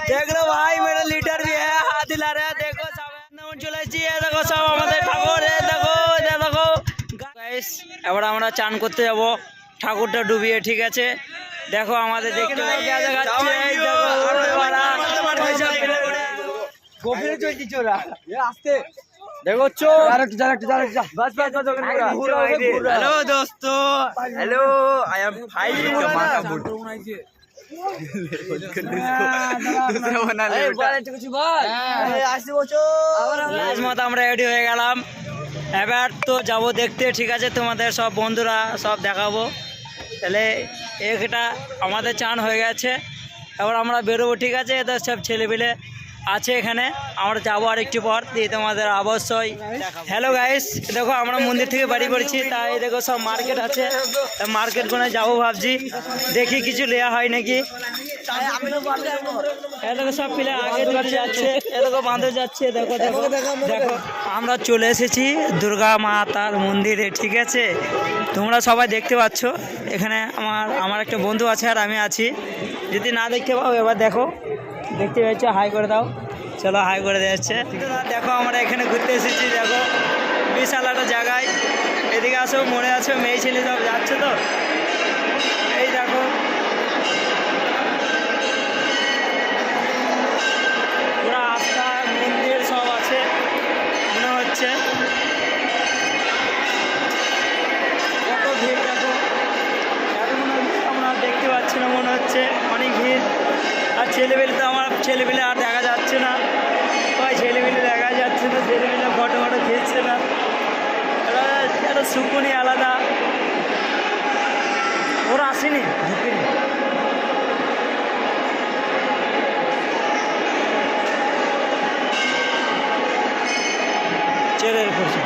देख लो भाई मेरा लीटर भी है, हाथ हिला रहा है। देखो सब चले देखो सब हमारे ठाकुर देखो देखो गाइस এবার আমরা চান করতে যাব ঠাকুরটা ডুবিয়ে, ঠিক আছে। দেখো আমাদের দেখতে দেখাচ্ছে এই দেখো গোপনে চলছি চোরা আস্তে देखो चोर बस हेलो दोस्तों हेलो आई एम फाइव আমরা রেডি হয়ে গেলাম, এবার তো যাবো দেখতে, ঠিক আছে। তোমাদের সব বন্ধুরা সব দেখাবো। তাহলে এটা আমাদের চান হয়ে গেছে, এবার আমরা বেরোবো, ঠিক আছে। এদের সব ছেলেপিলে আছে এখানে, আমরা যাবো আর একটু পর দিয়ে তোমাদের অবশ্যই। হ্যালো গাইস, দেখো আমরা মন্দির থেকে বাড়ি করেছি, তাই দেখো সব মার্কেট আছে, মার্কেট কোনে যাবো ভাবছি, দেখি কিছু নেওয়া হয় নাকি। দেখো সব পিলে আগে যাচ্ছে, এরকম বাঁধে যাচ্ছে, দেখো দেখো দেখো আমরা চলে এসেছি দুর্গা মাতার মন্দিরে, ঠিক আছে। তোমরা সবাই দেখতে পাচ্ছ এখানে আমার একটা বন্ধু আছে আর আমি আছি। যদি না দেখতে পাও এবার দেখো, দেখতে পাচ্ছ, হাই করে দাও, চলো হাই করে দিচ্ছে। দেখো আমরা এখানে ঘুরতে এসেছি, দেখো বিশাল একটা জায়গায়, এদিকে আসো, মনে আছে মেয়ে ছেলে সব যাচ্ছে তো, এই দেখো পুরো আস্থা মন্দির সব আছে মনে হচ্ছে, কত ভিড় দেখো, এখন আমরা দেখতে পাচ্ছি না, মনে হচ্ছে অনেক ভিড়। আর ছেলেবেলে তো আমার ছেলেবেলে আর দেখা যাচ্ছে না, ওই ছেলেবেলে দেখা যাচ্ছে না, ছেলেবেলে ফটো ফটো খেলছে না, একটা সুকুনি আলাদা। ওরা আসেনি ঢুকিনি। চেয়ারের করছে।